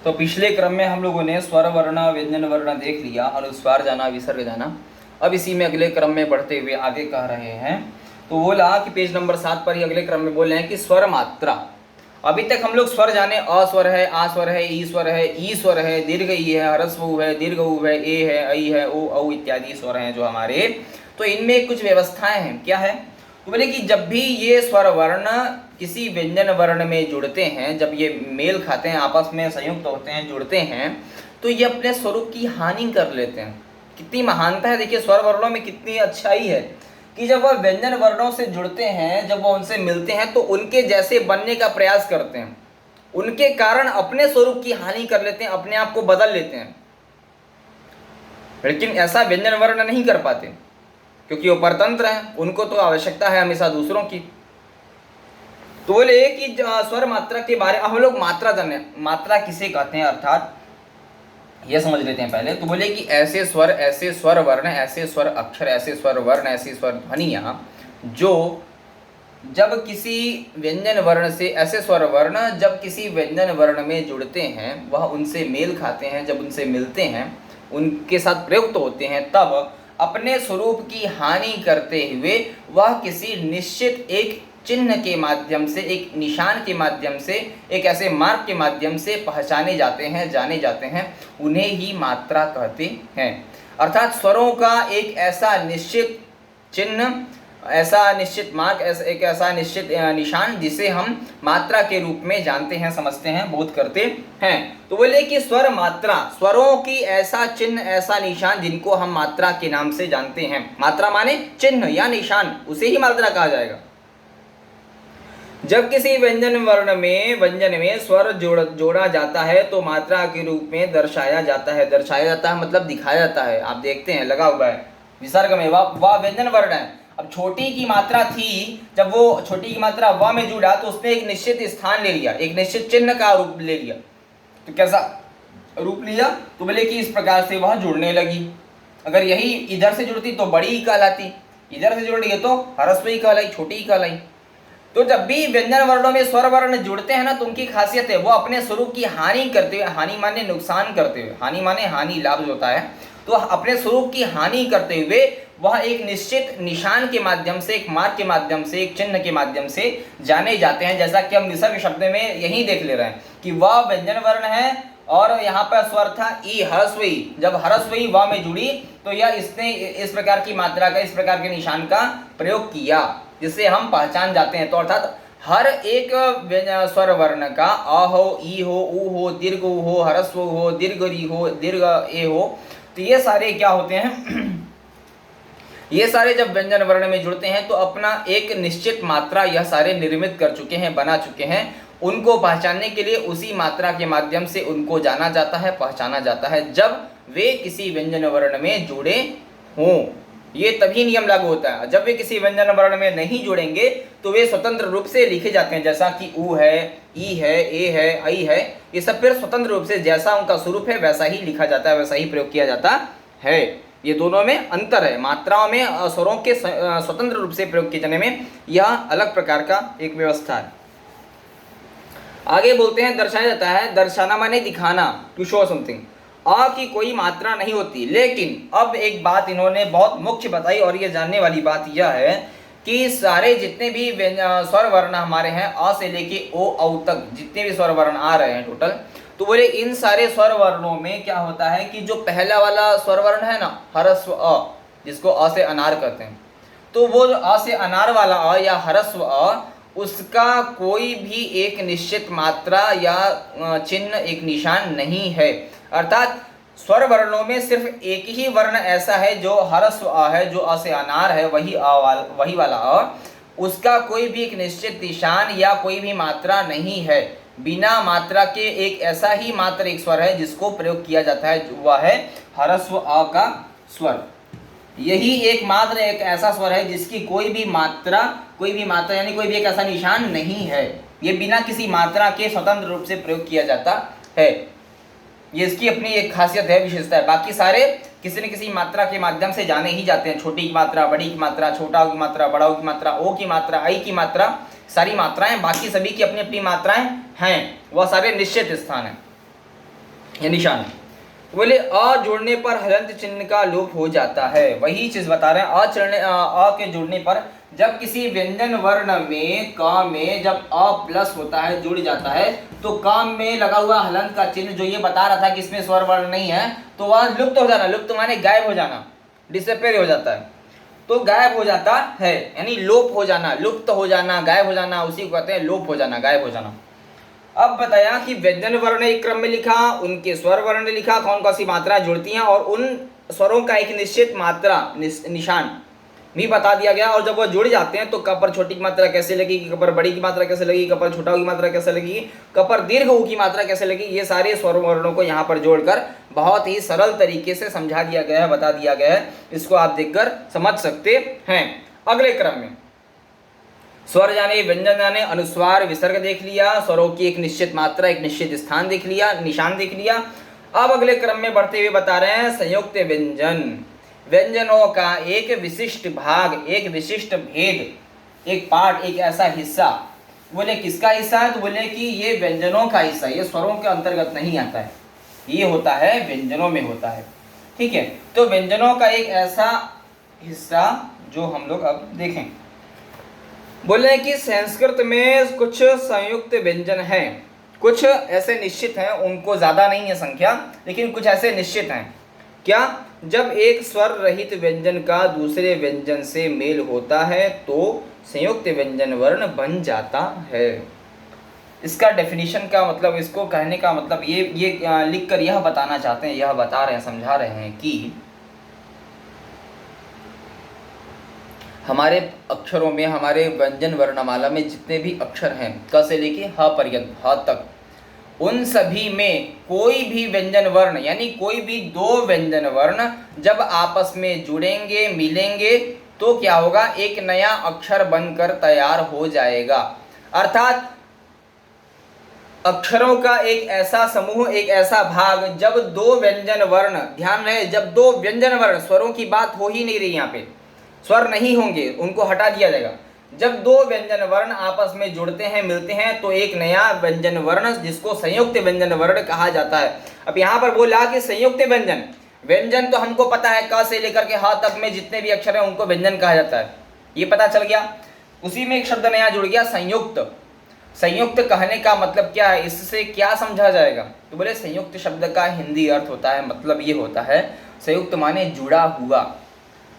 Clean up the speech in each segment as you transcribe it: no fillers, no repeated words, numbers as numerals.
तो पिछले क्रम में हम लोगों ने स्वर वर्ण व्यंजन वर्ण देख लिया, अनुस्वार जाना विसर्ग जाना। अब इसी में अगले क्रम में बढ़ते हुए आगे कह रहे हैं, तो बोला कि पेज नंबर 7 पर ही अगले क्रम में बोल रहे हैं कि स्वर मात्रा। अभी तक हम लोग स्वर जाने, अ स्वर है, आ स्वर है, ई स्वर है, ई स्वर है, दीर्घ ई है, ह्रस्व उ है, दीर्घ उ है, ए है, ऐ है, ओ औ इत्यादि स्वर हैं जो हमारे। तो इनमें कुछ व्यवस्थाएं हैं, क्या है? तो बोले कि जब भी ये स्वर वर्ण किसी व्यंजन वर्ण में जुड़ते हैं, जब ये मेल खाते हैं, आपस में संयुक्त होते हैं, जुड़ते हैं, तो ये अपने स्वरूप की हानि कर लेते हैं। कितनी महानता है, देखिए स्वर वर्णों में कितनी अच्छाई है कि जब वह व्यंजन वर्णों से जुड़ते हैं, जब वह उनसे मिलते हैं, तो उनके जैसे बनने का प्रयास करते हैं, उनके कारण अपने स्वरूप की हानि कर लेते हैं, अपने आप को बदल लेते हैं। लेकिन ऐसा व्यंजन वर्ण नहीं कर पाते, क्योंकि वो परतंत्र हैं, उनको तो आवश्यकता है हमेशा दूसरों की। तो बोले कि स्वर मात्रा के बारे में हम लोग मात्रा जाने, मात्रा किसे कहते हैं, अर्थात ये समझ लेते हैं पहले। तो बोले कि ऐसे स्वर वर्ण, ऐसे स्वर अक्षर, ऐसे स्वर वर्ण, ऐसी स्वर ध्वनियाँ जो जब किसी व्यंजन वर्ण से, ऐसे स्वर वर्ण जब किसी व्यंजन वर्ण में जुड़ते हैं, वह उनसे मेल खाते हैं, जब उनसे मिलते हैं, उनके साथ प्रयुक्त होते हैं, तब अपने स्वरूप की हानि करते हुए वह किसी निश्चित एक चिन्ह के माध्यम से, एक निशान के माध्यम से, एक ऐसे मार्ग के माध्यम से पहचाने जाते हैं, जाने जाते हैं, उन्हें ही मात्रा कहते हैं। अर्थात स्वरों का एक ऐसा निश्चित चिन्ह, ऐसा निश्चित मार्ग, एक ऐसा निश्चित निशान जिसे हम मात्रा के रूप में जानते हैं, समझते हैं, बोध करते हैं। तो बोले कि स्वर मात्रा, स्वरों की ऐसा चिन्ह, ऐसा निशान जिनको हम मात्रा के नाम से जानते हैं। मात्रा माने चिन्ह या निशान, उसे ही मात्रा कहा जाएगा। जब किसी व्यंजन में स्वर जोड़ा जाता है तो मात्रा के रूप में दर्शाया जाता है। दर्शाया जाता है मतलब दिखाया जाता है। आप देखते हैं लगा हुआ है विसर्ग में, वह व्यंजन वर्ण है। अब छोटी की मात्रा थी, जब वो छोटी की मात्रा व में जुड़ा तो उसने एक निश्चित स्थान ले लिया, एक निश्चित चिन्ह का रूप ले लिया। तो कैसा रूप लिया? तो बोले कि इस प्रकार से वह जुड़ने लगी। अगर यही इधर से जुड़ती तो बड़ी ही कहलाती, इधर से जुड़ रही है तो ह्रस्व ही कहलाई, छोटी ही कहलाई। तो जब भी व्यंजन वर्णों में स्वर वर्ण जुड़ते हैं ना, तो उनकी खासियत है वो अपने स्वरूप की हानि करते हुए, हानि माने नुकसान करते हुए, हानि माने हानि, लाभ होता है, तो अपने स्वरूप की हानि करते हुए वह एक निश्चित निशान के माध्यम से, एक मार्ग के माध्यम से, एक चिन्ह के माध्यम से जाने जाते हैं। जैसा कि हम विसर्ग शब्द में यही देख ले रहे हैं कि वह व्यंजन वर्ण है और यहाँ पर स्वर था ई, ह्रस्व ई। जब ह्रस्व ई व में जुड़ी तो यह इसने इस प्रकार की मात्रा का, इस प्रकार के निशान का प्रयोग किया, जिससे हम पहचान जाते हैं। तो अर्थात हर एक स्वर वर्ण का अ हो, ई हो, उ हो, दीर्घ उ हो, ह्रस्व उ हो, दीर्घ री हो, दीर्घ ए हो, तो ये सारे क्या होते हैं ये सारे जब व्यंजन वर्ण में जुड़ते हैं तो अपना एक निश्चित मात्रा यह सारे निर्मित कर चुके हैं, बना चुके हैं। उनको पहचानने के लिए उसी मात्रा के माध्यम से उनको जाना जाता है, पहचाना जाता है, जब वे किसी व्यंजन वर्ण में जुड़े हों। ये तभी नियम लागू होता है। जब वे किसी व्यंजन वर्ण में नहीं जुड़ेंगे तो वे स्वतंत्र रूप से लिखे जाते हैं, जैसा कि उ है, ई है, ए है, ऐ है, ये सब फिर स्वतंत्र रूप से जैसा उनका स्वरूप है वैसा ही लिखा जाता है, वैसा ही प्रयोग किया जाता है। ये दोनों में अंतर है। मात्राओं में स्वरों के स्वतंत्र रूप से प्रयोग किए जाने में यह अलग प्रकार का एक व्यवस्था है। आगे बोलते हैं दर्शाया जाता है। दर्शाना माने दिखाना, टू शो समथिंग। अ की कोई मात्रा नहीं होती, लेकिन अब एक बात इन्होंने बहुत मुख्य बताई और ये जानने वाली बात यह है कि सारे जितने भी स्वर वर्ण हमारे हैं, अ से लेके ओ औ तक जितने भी स्वर वर्ण आ रहे हैं टोटल, तो बोले इन सारे स्वर वर्णों में क्या होता है कि जो पहला वाला स्वर वर्ण है ना, ह्रस्व अ, जिसको अ से अनार कहते हैं, तो वो जो अ से अनार वाला अ या ह्रस्व अ, उसका कोई भी एक निश्चित मात्रा या चिन्ह, एक निशान नहीं है। अर्थात स्वर वर्णों में सिर्फ एक ही वर्ण ऐसा है जो ह्रस्व अ है, जो अ से अनार है, वही वाला अ, उसका कोई भी एक निश्चित निशान या कोई भी मात्रा नहीं है। बिना मात्रा के एक ऐसा ही मात्र एक स्वर है जिसको प्रयोग किया जाता है, वह है ह्रस्व अ का स्वर। यही एकमात्र एक ऐसा स्वर है जिसकी कोई भी मात्रा यानी कोई भी एक ऐसा निशान नहीं है। ये बिना किसी मात्रा के स्वतंत्र रूप से प्रयोग किया जाता है। ये इसकी अपनी एक खासियत है, विशेषता है। बाकी सारे किसी न किसी मात्रा के माध्यम से जाने ही जाते हैं। छोटी की मात्रा, बड़ी की मात्रा, छोटा की मात्रा, बड़ा की मात्रा, ओ की मात्रा, आई की मात्रा, सारी मात्राएं, बाकी सभी की अपनी अपनी मात्राएं हैं, वह सारे निश्चित स्थान हैं। ये निशान। बोले अ जोड़ने पर हलंत चिन्ह का लोप हो जाता है, वही चीज बता रहे हैं। अ के जुड़ने पर जब किसी व्यंजन वर्ण में क में जब अ प्लस होता है, जुड़ जाता है, तो काम में लगा हुआ हलंत का चिन्ह जो ये बता रहा था कि इसमें स्वर वर्ण नहीं है, तो वह लुप्त हो जाना। लुप्त माने गायब हो जाना, डिसअपेयर हो जाता है, तो गायब हो जाता है, यानी लोप हो जाना, लुप्त हो जाना, गायब हो जाना, उसी को कहते हैं लोप हो जाना, गायब हो जाना। अब बताया कि व्यंजन वर्ण एक क्रम में लिखा, उनके स्वर वर्ण लिखा, कौन कौन सी मात्रा जुड़ती हैं, और उन स्वरों का एक निश्चित मात्रा निशान भी बता दिया गया। और जब वो जुड़ जाते हैं तो क पर छोटी की मात्रा कैसे लगेगी, क पर बड़ी की मात्रा कैसे लगेगी, क पर छोटा की मात्रा कैसे लगेगी, क पर दीर्घ ऊ की मात्रा कैसे लगेगी, ये सारे स्वर वर्णों को यहाँ पर जोड़कर बहुत ही सरल तरीके से समझा दिया गया है, बता दिया गया है। इसको आप देखकर समझ सकते हैं। अगले क्रम में स्वर जाने, व्यंजन जाने, अनुस्वार विसर्ग देख लिया, स्वरों की एक निश्चित मात्रा, एक निश्चित स्थान देख लिया, निशान देख लिया। अब अगले क्रम में बढ़ते हुए बता रहे हैं संयुक्त व्यंजन। व्यंजनों का एक विशिष्ट भाग, एक विशिष्ट भेद, एक पार्ट, एक ऐसा हिस्सा। बोले किसका हिस्सा है, तो बोले कि ये व्यंजनों का हिस्सा, ये स्वरों के अंतर्गत नहीं आता है, ये होता है व्यंजनों में होता है। ठीक है, तो व्यंजनों का एक ऐसा हिस्सा जो हम लोग अब देखें। बोले कि संस्कृत में कुछ संयुक्त व्यंजन हैं, कुछ ऐसे निश्चित हैं, उनको ज़्यादा नहीं है संख्या, लेकिन कुछ ऐसे निश्चित हैं। क्या, जब एक स्वर रहित व्यंजन का दूसरे व्यंजन से मेल होता है तो संयुक्त व्यंजन वर्ण बन जाता है। इसका डेफिनेशन का मतलब, इसको कहने का मतलब ये लिख कर यह बताना चाहते हैं, यह बता रहे हैं, समझा रहे हैं कि हमारे अक्षरों में, हमारे व्यंजन वर्णमाला में जितने भी अक्षर हैं, क से लेके ह पर्यंत, ह तक, उन सभी में कोई भी व्यंजन वर्ण, यानी कोई भी दो व्यंजन वर्ण जब आपस में जुड़ेंगे, मिलेंगे, तो क्या होगा, एक नया अक्षर बनकर तैयार हो जाएगा। अर्थात अक्षरों का एक ऐसा समूह, एक ऐसा भाग, जब दो व्यंजन वर्ण, ध्यान रहे, जब दो व्यंजन वर्ण, स्वरों की बात हो ही नहीं रही यहाँ पे, स्वर नहीं होंगे, उनको हटा दिया जाएगा। जब दो व्यंजन वर्ण आपस में जुड़ते हैं, मिलते हैं, तो एक नया व्यंजन वर्ण, जिसको संयुक्त व्यंजन वर्ण कहा जाता है। अब यहाँ पर बोला कि संयुक्त व्यंजन, व्यंजन तो हमको पता है, क से लेकर के ह तक में जितने भी अक्षर हैं उनको व्यंजन कहा जाता है, ये पता चल गया। उसी में एक शब्द नया जुड़ गया, संयुक्त। संयुक्त कहने का मतलब क्या है, इससे क्या समझा जाएगा, तो बोले संयुक्त शब्द का हिंदी अर्थ होता है, मतलब ये होता है, संयुक्त माने जुड़ा हुआ,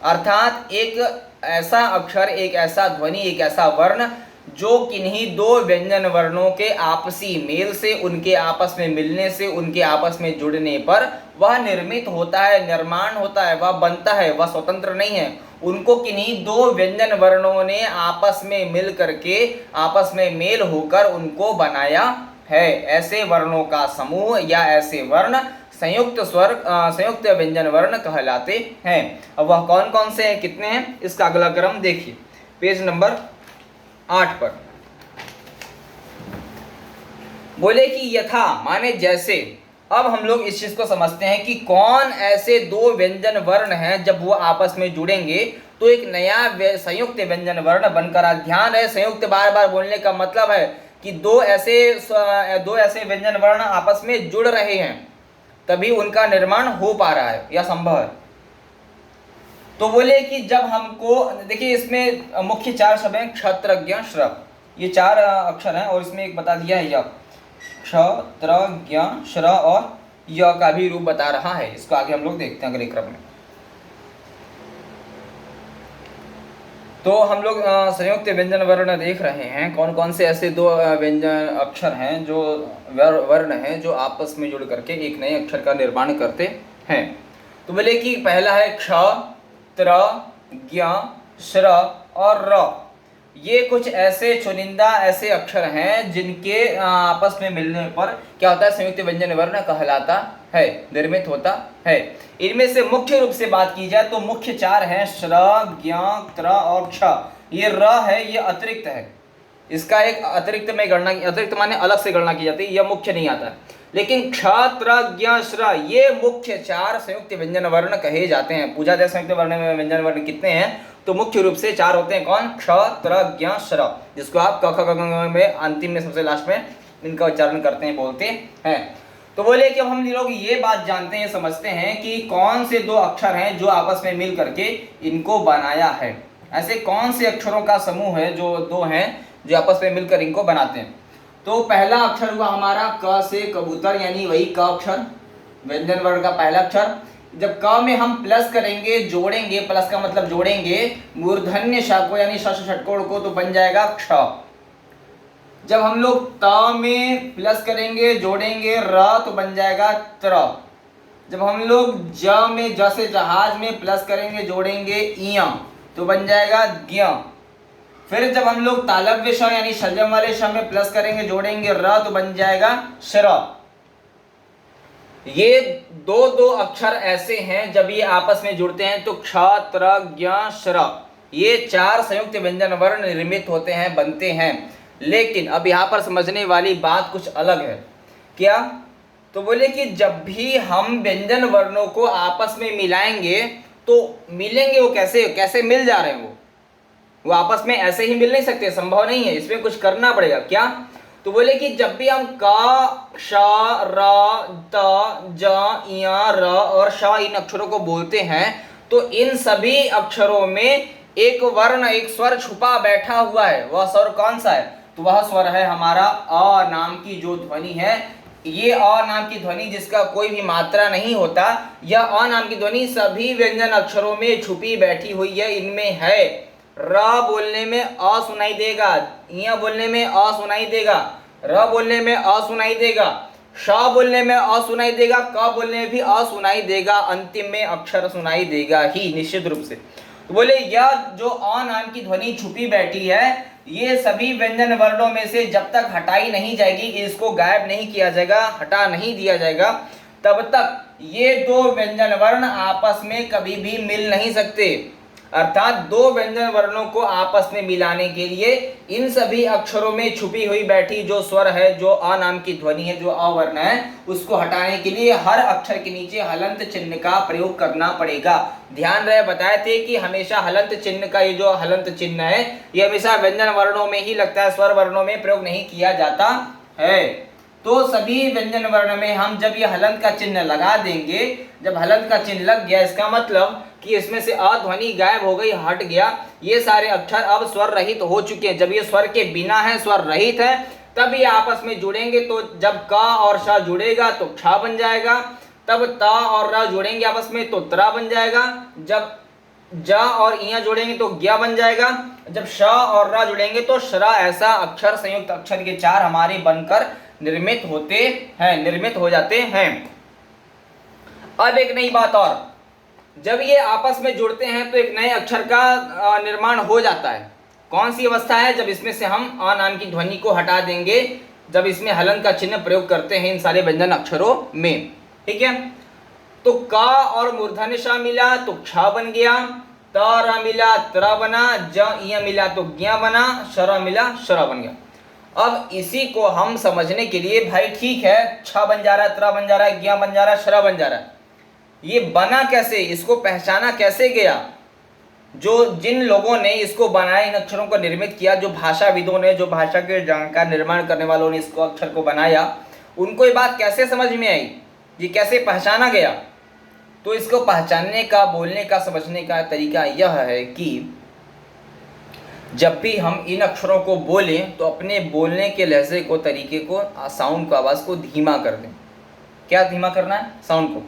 अर्थात एक ऐसा अक्षर, एक ऐसा ध्वनि, एक ऐसा वर्ण जो किन्हीं दो व्यंजन वर्णों के आपसी मेल से, उनके आपस में मिलने से, उनके आपस में जुड़ने पर वह निर्मित होता है, निर्माण होता है, वह बनता है, वह स्वतंत्र नहीं है। उनको किन्हीं दो व्यंजन वर्णों ने आपस में मिल करके, आपस में मेल होकर उनको बनाया है। ऐसे वर्णों का समूह या ऐसे वर्ण संयुक्त स्वर, संयुक्त व्यंजन वर्ण कहलाते हैं। अब वह कौन कौन से हैं, कितने हैं, इसका अगला क्रम देखिए पेज नंबर 8 पर। बोले कि यथा माने जैसे। अब हम लोग इस चीज को समझते हैं कि कौन ऐसे दो व्यंजन वर्ण हैं, जब वो आपस में जुड़ेंगे तो एक नया संयुक्त व्यंजन वर्ण बनकर आ। ध्यान है, संयुक्त बार बार बोलने का मतलब है कि दो ऐसे व्यंजन वर्ण आपस में जुड़ रहे हैं, तभी उनका निर्माण हो पा रहा है या संभव है। तो बोले कि जब हमको, देखिए इसमें मुख्य चार शब्द हैं, क्षत्र ज्ञ श्र, ये चार अक्षर हैं, और इसमें एक बता दिया है य, क्षत्र ज्ञ श्र, और य का भी रूप बता रहा है। इसको आगे हम लोग देखते हैं अगले क्रम में। तो हम लोग संयुक्त व्यंजन वर्ण देख रहे हैं, कौन कौन से ऐसे दो व्यंजन अक्षर हैं, जो वर्ण हैं, जो आपस में जुड़ करके एक नए अक्षर का निर्माण करते हैं। तो बोले कि पहला है क्ष, त्र, ज्ञ, श्र और र। ये कुछ ऐसे चुनिंदा ऐसे अक्षर हैं जिनके आपस में मिलने पर क्या होता है, संयुक्त व्यंजन वर्ण कहलाता है, निर्मित होता है। इनमें से मुख्य रूप से बात की जाए तो मुख्य चार हैं, श्र, ज्ञ, त्र और क्ष। ये र है, ये अतिरिक्त है, इसका एक अतिरिक्त में गणना, अतिरिक्त माने अलग से गणना की जाती है, यह मुख्य नहीं आता है। लेकिन क्ष, त्र, ज्ञ, श्र ये मुख्य चार संयुक्त व्यंजन वर्ण कहे जाते हैं। पूछा जाए संयुक्त वर्ण में व्यंजन वर्ण कितने हैं, तो मुख्य रूप से चार होते हैं। कौन, क्ष, त्र, ज्ञ, श्र, जिसको आप क ख ग घ में अंतिम में सबसे लास्ट में इनका उच्चारण करते हैं, बोलते हैं। तो बोले कि अब हम लोग ये बात जानते हैं, समझते हैं कि कौन से दो अक्षर हैं जो आपस में मिल करके इनको बनाया है। ऐसे कौन से अक्षरों का समूह है जो दो हैं जो आपस में मिलकर इनको बनाते हैं। तो पहला अक्षर हुआ हमारा क से कबूतर, यानी वही क अक्षर, व्यंजन वर्ण का पहला अक्षर। जब क में हम प्लस करेंगे, जोड़ेंगे, प्लस का मतलब जोड़ेंगे मूर्धन्य श को यानी षटकोण को, तो बन जाएगा क्ष। जब हम लोग त में प्लस करेंगे, जोड़ेंगे र, तो बन जाएगा त्र। जब हम लोग ज में, ज से जहाज में प्लस करेंगे, जोड़ेंगे इया, तो बन जाएगा ज्ञ। फिर जब हम लोग तालव्य श यानी षड्जम वाले श में प्लस करेंगे, जोड़ेंगे र, तो बन जाएगा श्र। ये दो दो अक्षर ऐसे हैं जब ये आपस में जुड़ते हैं तो क्ष, त्र, ज्ञ, श्र, ये चार संयुक्त व्यंजन वर्ण निर्मित होते हैं, बनते हैं। लेकिन अब यहाँ पर समझने वाली बात कुछ अलग है। क्या? तो बोले कि जब भी हम व्यंजन वर्णों को आपस में मिलाएंगे तो मिलेंगे वो कैसे, कैसे मिल जा रहे हैं वो आपस में ऐसे ही मिल नहीं सकते, संभव नहीं है, इसमें कुछ करना पड़ेगा। क्या? तो बोले कि जब भी हम क, श, र, त, ज, य, र और श इन अक्षरों को बोलते हैं तो इन सभी अक्षरों में एक वर्ण, एक स्वर छुपा बैठा हुआ है। वह स्वर कौन सा है? तो वह स्वर है हमारा अ नाम की जो ध्वनि है। ये अ नाम की ध्वनि जिसका कोई भी मात्रा नहीं होता, यह अ नाम की ध्वनि सभी व्यंजन अक्षरों में छुपी बैठी हुई है, इनमें है। र बोलने में अ सुनाई देगा, य बोलने में अ सुनाई देगा, र बोलने में अ सुनाई देगा, श बोलने में अ सुनाई देगा, क बोलने में भी अ सुनाई देगा, अंतिम में अक्षर सुनाई देगा ही निश्चित रूप से। तो बोले यह जो अ नाम की ध्वनि छुपी बैठी है, ये सभी व्यंजन वर्णों में से जब तक हटाई नहीं जाएगी, इसको गायब नहीं किया जाएगा, हटा नहीं दिया जाएगा, तब तक ये दो व्यंजन वर्ण आपस में कभी भी मिल नहीं सकते। अर्थात दो व्यंजन वर्णों को आपस में मिलाने के लिए इन सभी अक्षरों में छुपी हुई बैठी जो स्वर है, जो अ नाम की ध्वनि है, जो अवर्ण है, उसको हटाने के लिए हर अक्षर के नीचे हलंत चिन्ह का प्रयोग करना पड़ेगा। ध्यान रहे, बताए थे कि हमेशा हलंत चिन्ह का, ये जो हलंत चिन्ह है ये हमेशा व्यंजन वर्णों में ही लगता है, स्वर वर्णों में प्रयोग नहीं किया जाता है। तो सभी व्यंजन वर्ण में हम जब ये हलंत का चिन्ह लगा देंगे, जब हलंत का चिन्ह लग गया, इसका मतलब कि इसमें से अ ध्वनि गायब हो गई, हट गया, ये सारे अक्षर अब स्वर रहित हो चुके हैं। जब ये स्वर के बिना है, स्वर रहित है, तब ये आपस में जुड़ेंगे। तो जब क और श जुड़ेगा तो क्ष बन जाएगा, तब त और र जुड़ेंगे आपस में तो त्र बन जाएगा, जब ज और इ जुड़ेंगे तो ज्ञ बन जाएगा, जब श और र जुड़ेंगे तो श्र। ऐसा अक्षर, संयुक्त अक्षर के चार हमारे बनकर निर्मित होते हैं, निर्मित हो जाते हैं। अब एक नई बात और, जब ये आपस में जुड़ते हैं तो एक नए अक्षर का निर्माण हो जाता है। कौन सी अवस्था है? जब इसमें से हम अ नाम की ध्वनि को हटा देंगे, जब इसमें हलन का चिन्ह प्रयोग करते हैं इन सारे व्यंजन अक्षरों में। ठीक है, तो क और मूर्धन्य श मिला तो क्ष बन गया, त र मिला त्र बना, ज इ मिला तो ज्ञ बना, श्र मिला श्र बन गया। अब इसी को हम समझने के लिए, भाई ठीक है, क्ष बन जा रहा है, त्र बन जा रहा है, ज्ञ बन जा रहा है, श्र बन जा रहा है, ये बना कैसे, इसको पहचाना कैसे गया? जो जिन लोगों ने इसको बनाया, इन अक्षरों को निर्मित किया, जो भाषाविदों ने, जो भाषा के का निर्माण करने वालों ने इसको अक्षर को बनाया, उनको ये बात कैसे समझ में आई, ये कैसे पहचाना गया? तो इसको पहचानने का, बोलने का, समझने का तरीका यह है कि जब भी हम इन अक्षरों को बोलें तो अपने बोलने के लहजे को, तरीके को, साउंड को, आवाज़ को धीमा कर दें। क्या धीमा करना है? साउंड को।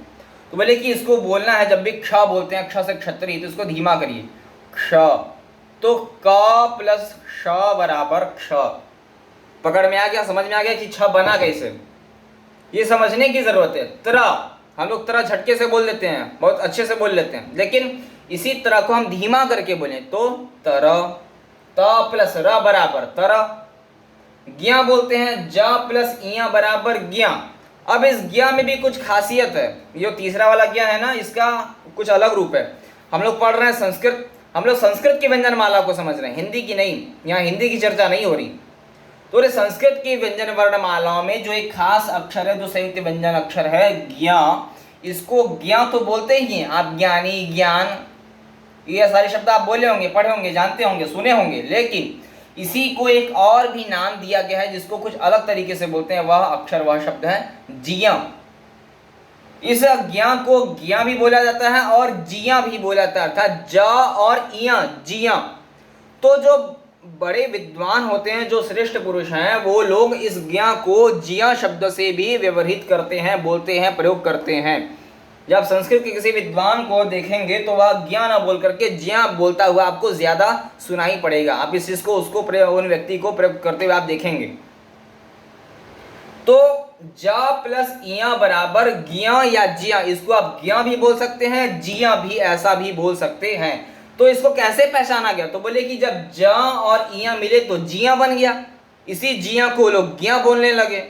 तो बोले कि इसको बोलना है, जब भी क्ष बोलते हैं, क्ष से क्षत्रिय, तो इसको धीमा करिए, क्ष। तो क प्लस श बराबर क्ष। पकड़ में आ गया, समझ में आ गया कि छ बना कैसे, ये समझने की जरूरत है। त्र, हम लोग त्र झटके से बोल देते हैं, बहुत अच्छे से बोल लेते हैं, लेकिन इसी तरह को हम धीमा करके बोलें तो तर, त प्लस र बराबर तर। ज्ञ बोलते हैं, ज प्लस इया बराबर ज्ञ। अब इस ज्ञ में भी कुछ खासियत है, ये तीसरा वाला ज्ञ है ना, इसका कुछ अलग रूप है। हम लोग पढ़ रहे हैं संस्कृत, हम लोग संस्कृत की व्यंजन माला को समझ रहे हैं, हिंदी की नहीं। यहाँ हिंदी की चर्चा नहीं हो रही। तो ये संस्कृत की व्यंजन वर्ण मालाओं में जो एक खास अक्षर है, जो संयुक्त व्यंजन अक्षर है ज्ञ, इसको ज्ञ तो बोलते ही हैं आप, ज्ञानी, ज्ञान, ये सारे शब्द आप बोले होंगे, पढ़े होंगे, जानते होंगे, सुने होंगे। लेकिन इसी को एक और भी नाम दिया गया है जिसको कुछ अलग तरीके से बोलते हैं, वह अक्षर वह शब्द है जिया। इस ज्ञा को ज्ञा भी बोला जाता है और जिया भी बोला जाता है, अर्थात ज और इया जिया। तो जो बड़े विद्वान होते हैं, जो श्रेष्ठ पुरुष हैं, वो लोग इस ज्ञा को जिया शब्द से भी व्यवहित करते हैं, बोलते हैं, प्रयोग करते हैं। जब संस्कृत के किसी विद्वान को देखेंगे तो वह ज्ञा ना बोल करके जिया बोलता हुआ आपको ज्यादा सुनाई पड़ेगा। आप इस चीज को उसको उन व्यक्ति को प्रयोग करते हुए आप देखेंगे। तो जा प्लस इया बराबर ज्ञा या जिया, इसको आप ज्ञा भी बोल सकते हैं, जिया भी ऐसा भी बोल सकते हैं। तो इसको कैसे पहचाना गया? तो बोले कि जब जा और इया मिले तो जिया बन गया, इसी जिया को लोग ज्ञा बोलने लगे।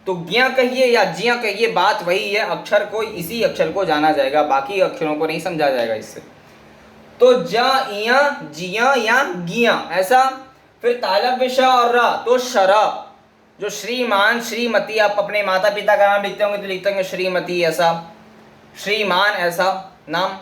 तो ज्ञा कहिए या जिया कहिए, बात वही है, अक्षर को, इसी अक्षर को जाना जाएगा, बाकी अक्षरों को नहीं समझा जाएगा इससे। तो जा इया जिया या गिया ऐसा। फिर तालव्य श और र, तो शरा, जो श्रीमान श्रीमती, आप अपने माता पिता का नाम लिखते होंगे तो लिखते होंगे श्रीमती, ऐसा श्रीमान ऐसा नाम।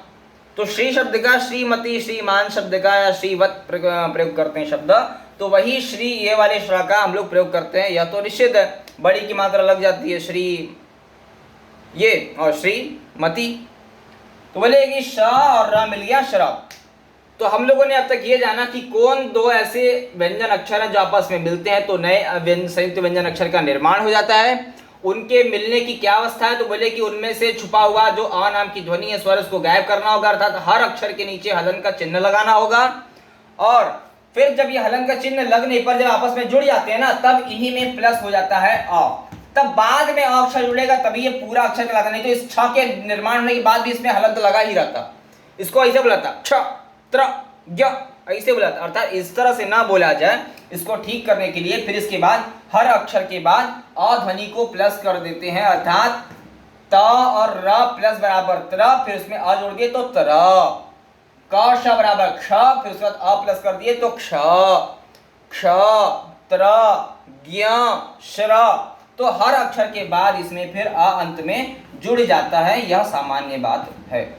तो श्री शब्द का श्रीमती, श्रीमान शब्द का या श्रीवत प्रयोग करते हैं शब्द, तो वही श्री ये वाले श्रा का हम लोग प्रयोग करते हैं। या तो निश्चित है, बड़ी की मात्रा लग जाती है श्री ये और श्रीमती, तो बोले कि श और र मिल गया शराब। तो हम लोगों ने अब तक ये जाना कि कौन दो ऐसे व्यंजन अक्षर हैं जो आपस में मिलते हैं तो नए संयुक्त व्यंजन अक्षर का निर्माण हो जाता है। उनके मिलने की क्या अवस्था है? तो बोले कि उनमें से छुपा हुआ जो अ नाम की ध्वनि है, स्वर, उसको गायब करना होगा, अर्थात हर अक्षर के नीचे हलन का चिन्ह लगाना होगा। और फिर जब ये हलन का चिन्ह लगने पर जब आपस में जुड़ जाते हैं ना, तब इन्हीं में प्लस हो जाता है अ। तब बाद में अ अक्षर जुड़ेगा तभी ये पूरा अक्षर कहलाता, नहीं तो इस छ के निर्माण होने के बाद भी इसमें हलन तो लगा ही रहता। इसको ऐसे बुलाता क्ष त्र ज्ञ, ऐसे बुलाता, अर्थात इस तरह से ना बोला जाए। इसको ठीक करने के लिए फिर इसके बाद हर अक्षर के बाद अ ध्वनि को प्लस कर देते हैं, अर्थात त और र प्लस बराबर त्र, फिर उसमें अ जोड़ दिए तो त्र, क श बराबर क्ष, फिर उसके बाद अ प्लस कर दिए तो क्ष, क्ष त्र ज्ञ श्र। तो हर अक्षर के बाद इसमें फिर अ अंत में जुड़ जाता है, यह सामान्य बात है।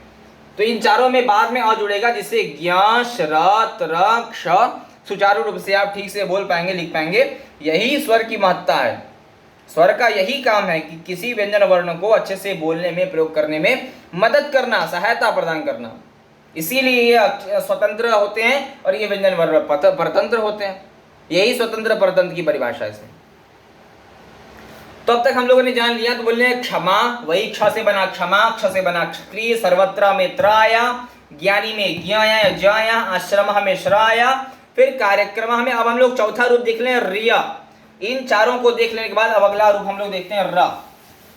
तो इन चारों में बाद में अ जुड़ेगा, जिससे ज्ञ श्र त्र क्ष सुचारू रूप से आप ठीक से बोल पाएंगे, लिख पाएंगे। यही स्वर की महत्ता है। स्वर का यही काम है कि किसी व्यंजन वर्ण को अच्छे से बोलने में, प्रयोग करने में मदद करना, सहायता प्रदान करना। इसीलिए ये स्वतंत्र होते हैं और ये व्यंजन वर्ण परतंत्र होते हैं। यही स्वतंत्र परतंत्र की परिभाषा है। तो अब तक हम लोगों ने जान लिया। तो बोलने क्षमा, वही क्ष से बना क्षमा, क्ष से बना क्षत्रिय, सर्वत्र में त्राया, ज्ञानी में ज्ञाया ज्याया, आश्रम में श्राया, फिर कार्यक्रम में। अब हम लोग चौथा रूप देख लें रिया। इन चारों को देख लेने के बाद अब अगला रूप हम लोग देखते हैं र।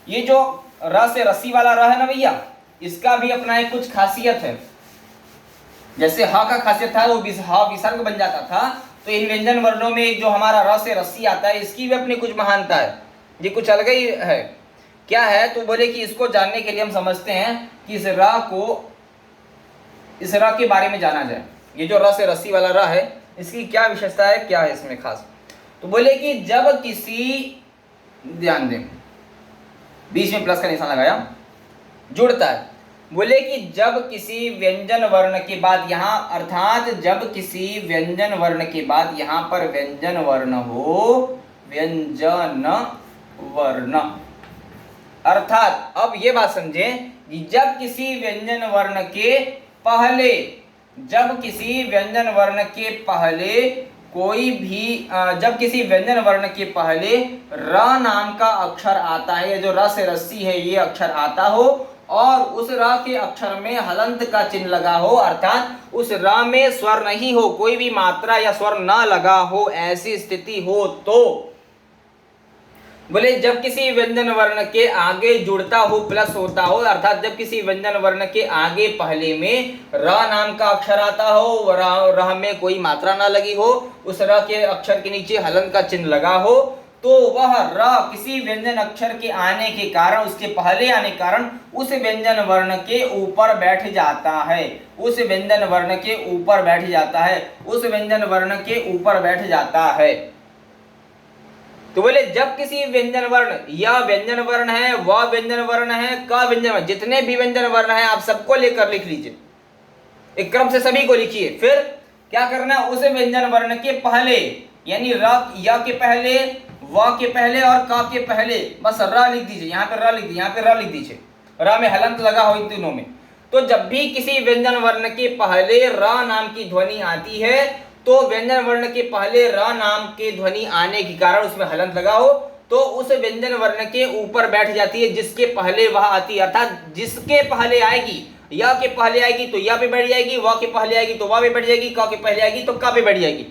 ये जो र से रस्सी वाला र है ना भैया, इसका भी अपना एक कुछ खासियत है। जैसे ह का खासियत था वो ह विसर्ग बन जाता था, तो इन व्यंजन वर्णों में जो हमारा र से रस्सी आता है, इसकी भी अपनी कुछ महानता है, ये कुछ अलग ही है। क्या है? तो बोले कि इसको जानने के लिए हम समझते हैं कि इस र के बारे में जाना जाए। ये जो र से रस्सी वाला र है, इसकी क्या विशेषता है, क्या है इसमें खास? तो बोले कि जब किसी, ध्यान दें, बीच में प्लस का निशान लगाया, जुड़ता है। बोले कि जब किसी व्यंजन वर्ण के बाद यहाँ, अर्थात जब किसी व्यंजन वर्ण के बाद यहाँ पर व्यंजन वर्ण हो, व्यंजन वर्ण, अर्थात अब ये बात समझें कि जब किसी व्यंजन वर्ण के पहले, जब किसी व्यंजन वर्ण के पहले कोई भी, जब किसी व्यंजन वर्ण के पहले र नाम का अक्षर आता है, जो र से रस्सी है ये अक्षर आता हो, और उस र के अक्षर में हलंत का चिन्ह लगा हो, अर्थात उस र में स्वर नहीं हो, कोई भी मात्रा या स्वर न लगा हो, ऐसी स्थिति हो, तो बोले जब किसी व्यंजन वर्ण के आगे जुड़ता हो, प्लस होता हो, अर्थात जब किसी व्यंजन वर्ण के आगे पहले में र नाम का अक्षर आता हो, र में कोई मात्रा ना लगी हो, उस र के अक्षर के नीचे हलन का चिन्ह लगा हो, तो वह र किसी व्यंजन अक्षर के आने के कारण, उसके पहले आने के कारण उस व्यंजन वर्ण के ऊपर बैठ जाता है, उस व्यंजन वर्ण के ऊपर बैठ जाता है, उस व्यंजन वर्ण के ऊपर बैठ जाता है। तो बोले जब किसी व्यंजन वर्ण, या व्यंजन वर्ण है, वह व्यंजन वर्ण है, का व्यंजन वर्ण, जितने भी व्यंजन वर्ण है आप सबको लेकर लिख लीजिए, एक क्रम से सभी को लिखिए। फिर क्या करना है, उस व्यंजन वर्ण के पहले, यानी र या के पहले, व के पहले और क के पहले बस र लिख दीजिए, यहाँ पे र लिख दीजिए, यहाँ पे र लिख दीजिए, र में हलंत लगा हो इन तीनों में। तो जब भी किसी व्यंजन वर्ण के पहले र नाम की ध्वनि आती है तो व्यंजन वर्ण के पहले र नाम के ध्वनि आने के कारण उसमें हलंत लगा हो तो उस व्यंजन वर्ण के ऊपर बैठ जाती है जिसके पहले वह आती है, अर्थात जिसके पहले आएगी, या के पहले आएगी तो या पे बैठ जाएगी, व के पहले आएगी तो वा पे बैठ जाएगी, क के पहले आएगी तो का पे बैठ जाएगी।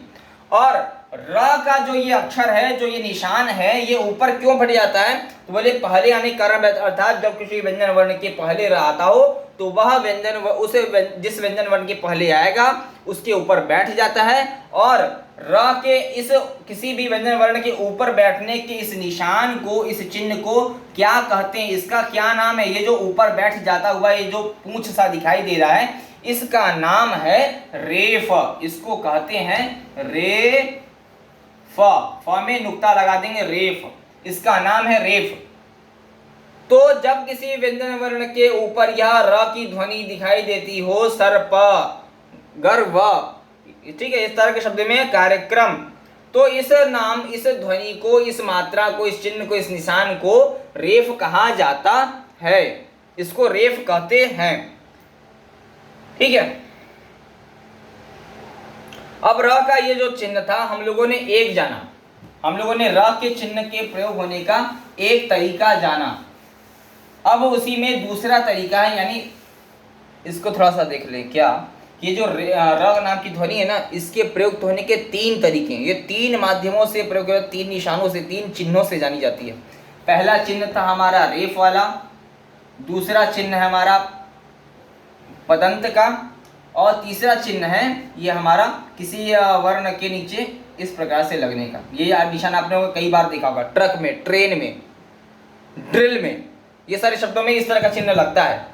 और र का जो ये अक्षर है, जो ये निशान है, ये ऊपर क्यों बढ़ जाता है, तो बोले पहले आने के कारण, अर्थात जब किसी व्यंजन वर्ण के पहले र आता हो तो वह व्यंजन उसे जिस व्यंजन वर्ण के पहले आएगा उसके ऊपर बैठ जाता है। और र के इस किसी भी व्यंजन वर्ण के ऊपर बैठने के इस निशान को, इस चिन्ह को क्या कहते हैं, इसका क्या नाम है, ये जो ऊपर बैठ जाता हुआ ये जो पूंछ सा दिखाई दे रहा है, इसका नाम है रेफ। इसको कहते हैं रेफ, फ में नुक्ता लगा देंगे, रेफ, इसका नाम है रेफ। तो जब किसी व्यंजन वर्ण के ऊपर यह र की ध्वनि दिखाई देती हो, सर्प, गर्व, ठीक है, इस तरह के शब्द में कार्यक्रम, तो इस नाम, इस ध्वनि को, इस मात्रा को, इस चिन्ह को, इस निशान को रेफ कहा जाता है, इसको रेफ कहते हैं। ठीक है, अब र का ये जो चिन्ह था हम लोगों ने एक जाना, हम लोगों ने र के चिन्ह के प्रयोग होने का एक तरीका जाना। अब उसी में दूसरा तरीका है, यानी इसको थोड़ा सा देख लें, क्या ये जो र नाम की ध्वनि है ना, इसके प्रयुक्त होने के तीन तरीके हैं, ये तीन माध्यमों से प्रयोग, तीन निशानों से, तीन चिन्हों से जानी जाती है। पहला चिन्ह था हमारा रेफ वाला, दूसरा चिन्ह है हमारा पदंत का, और तीसरा चिन्ह है ये हमारा किसी वर्ण के नीचे इस प्रकार से लगने का। ये निशान आपने कई बार देखा होगा, ट्रक में, ट्रेन में, ड्रिल में, ये सारे शब्दों में इस तरह का चिन्ह लगता है।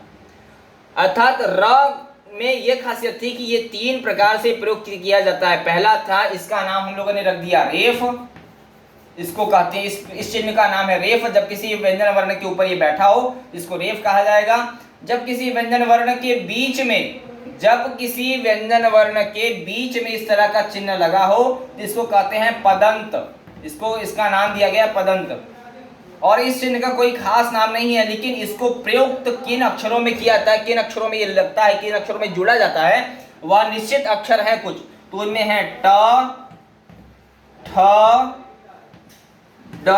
अर्थात र में ये खासियत थी कि ये तीन प्रकार से प्रयोग किया जाता है। पहला था, इसका नाम हम लोगों ने रख दिया रेफ, इसको कहते हैं, इस चिन्ह का नाम है रेफ। जब किसी व्यंजन वर्ण के ऊपर ये बैठा हो इसको रेफ कहा जाएगा। जब किसी व्यंजन वर्ण के बीच में, जब किसी व्यंजन वर्ण के बीच में इस तरह का चिन्ह लगा हो तो इसको कहते हैं पदंत, इसको, इसका नाम दिया गया पदंत। और इस चिन्ह का कोई खास नाम नहीं है, लेकिन इसको प्रयुक्त किन अक्षरों में किया जाता है, किन अक्षरों में ये लगता है, किन अक्षरों में जुड़ा जाता है, वह निश्चित अक्षर है कुछ, तो उनमें है ट, ठ, ड,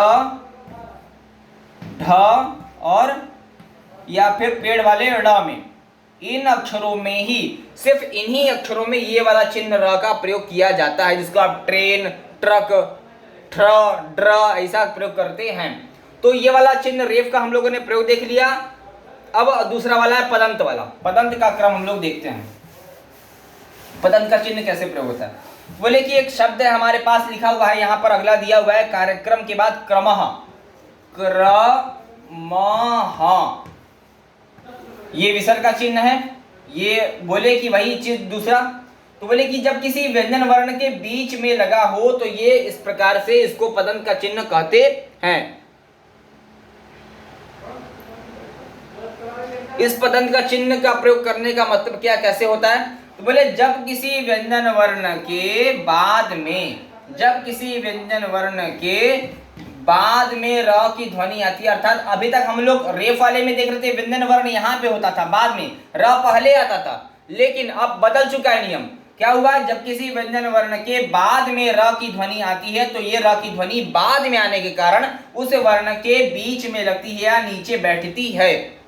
ढ और या फिर पेड़ वाले ड में। इन अक्षरों में ही, सिर्फ इन्हीं अक्षरों में ये वाला चिन्ह र का प्रयोग किया जाता है, जिसको आप ट्रेन, ट्रक, ट्र, ड्र ऐसा प्रयोग करते हैं। तो ये वाला चिन्ह रेफ का हम लोगों ने प्रयोग देख लिया। अब दूसरा वाला है पदंत वाला। पदंत का क्रम हम लोग देखते हैं, पदंत का चिन्ह कैसे प्रयोग होता है। बोले कि एक शब्द है हमारे पास लिखा हुआ है, यहाँ पर अगला दिया हुआ है, कार्यक्रम के बाद क्रमः, क्रमः, ये विसर्ग का चिन्ह है। ये बोले कि वही चीज दूसरा, तो बोले कि जब किसी व्यंजन वर्ण के बीच में लगा हो तो ये इस प्रकार से, इसको पदंत का चिन्ह कहते हैं। इस पदंत का चिन्ह का प्रयोग करने का मतलब क्या, कैसे होता है, तो बोले जब किसी व्यंजन वर्ण के बाद में, जब किसी व्यंजन वर्ण के बाद में र की ध्वनि आती है, अर्थात अभी तक हम लोग रेफ वाले में देख रहे थे व्यंजन वर्ण यहाँ पे होता था, बाद में र पहले आता था, लेकिन अब बदल चुका है नियम। क्या हुआ, जब किसी व्यंजन वर्ण के बाद में र की ध्वनि आती है तो ये र की ध्वनि बाद में आने के कारण उस वर्ण के बीच में लगती है या नीचे बैठती है।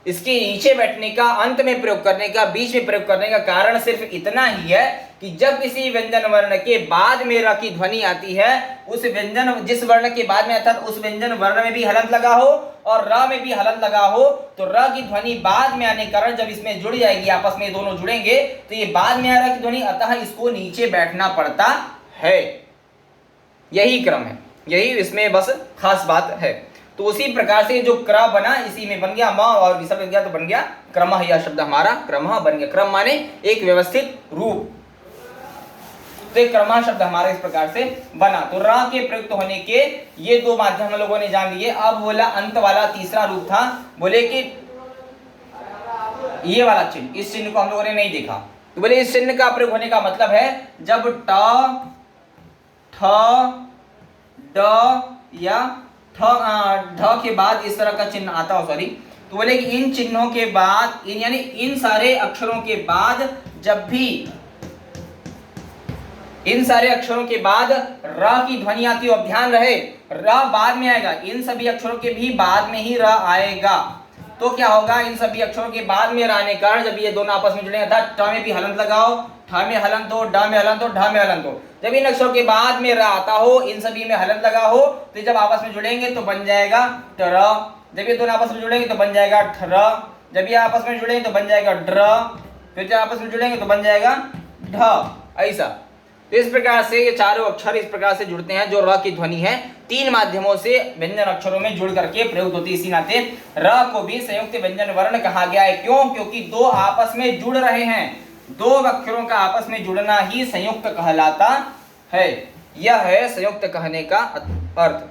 इसके नीचे बैठने का, अंत में प्रयोग करने का, बीच में प्रयोग करने का कारण सिर्फ इतना ही है कि जब किसी व्यंजन वर्ण के बाद में र की ध्वनि आती है, उस व्यंजन, जिस वर्ण के बाद में अर्थात उस व्यंजन वर्ण में भी हलंत लगा हो और र में भी हलंत लगा हो, तो र की ध्वनि बाद में आने के कारण जब इसमें जुड़ जाएगी, आपस में दोनों जुड़ेंगे तो ये बाद में आ रहा की ध्वनि, अतः इसको नीचे बैठना पड़ता है। यही क्रम है, यही इसमें बस खास बात है। तो उसी प्रकार से जो क्र बना, इसी में बन गया म और विसर्ग लग गया तो बन गया क्रमः। यह शब्द हमारा क्रमः बन गया। क्रम माने एक व्यवस्थित रूप, तो एक क्रमः शब्द हमारा इस प्रकार से बना। तो र के प्रयुक्त होने के ये दो माध्यम हम लोगों ने जान लिए। अब बोला अंत वाला तीसरा रूप था, बोले कि ये वाला चिन्ह, इस चिन्ह को हम लोगों ने नहीं देखा, तो बोले इस चिन्ह का प्रयोग होने का मतलब है जब ट, ठ, ड या ढ के बाद इस तरह का चिन्ह आता हो, सॉरी, तो बोले कि इन चिन्हों के बाद यानी इन सारे अक्षरों के बाद जब भी इन सारे अक्षरों के बाद र की ध्वनि आती हो, अब ध्यान रहे र बाद में आएगा, इन सभी अक्षरों के भी बाद में ही र आएगा। तो क्या होगा, इन सभी अक्षरों के बाद में र आने के कारण जब ये दोनों आपस में जुड़ेंगे, ट में भी हलंत लगाओ, ठ में हलंत हो, ड में हलंत हो, ढ में हलंत हो, जब इन अक्षरों के बाद में र आता हो, इन सभी में हलंत लगा हो, तो जब आपस में जुड़ेंगे तो बन जाएगा टर, जब ये दोनों आपस में जुड़ेंगे तो बन जाएगा ठर, जब ये आपस में जुड़ेंगे तो बन जाएगा ड्र, फिर जब आपस में जुड़ेंगे तो बन जाएगा ढ। ऐसा, तो इस प्रकार से ये चारों अक्षर इस प्रकार से जुड़ते हैं जो र की ध्वनि है तीन माध्यमों से व्यंजन अक्षरों में जुड़ करके प्रयुक्त होती है। इसी नाते र को भी संयुक्त व्यंजन वर्ण कहा गया है। क्यों? क्योंकि दो आपस में जुड़ रहे हैं, दो अक्षरों का आपस में जुड़ना ही संयुक्त कहलाता है। यह है संयुक्त कहने का अर्थ।